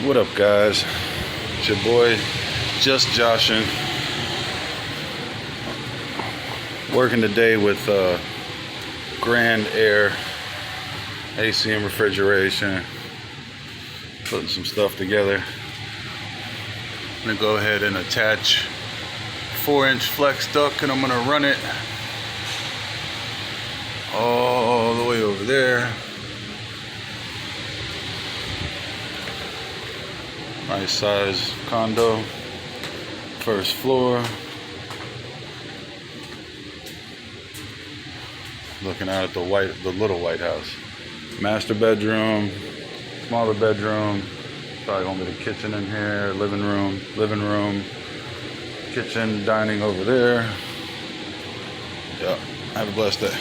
What up, guys? It's your boy, just joshing. Working today with Grand Air AC and refrigeration. Putting some stuff together. I'm gonna go ahead and attach 4-inch flex duct, and I'm gonna run it all the way over there. Nice size condo, first floor. Looking out at the little white house. Master bedroom, smaller bedroom. Probably gonna be the kitchen in here, living room, kitchen, dining over there. Yeah, have a blessed day.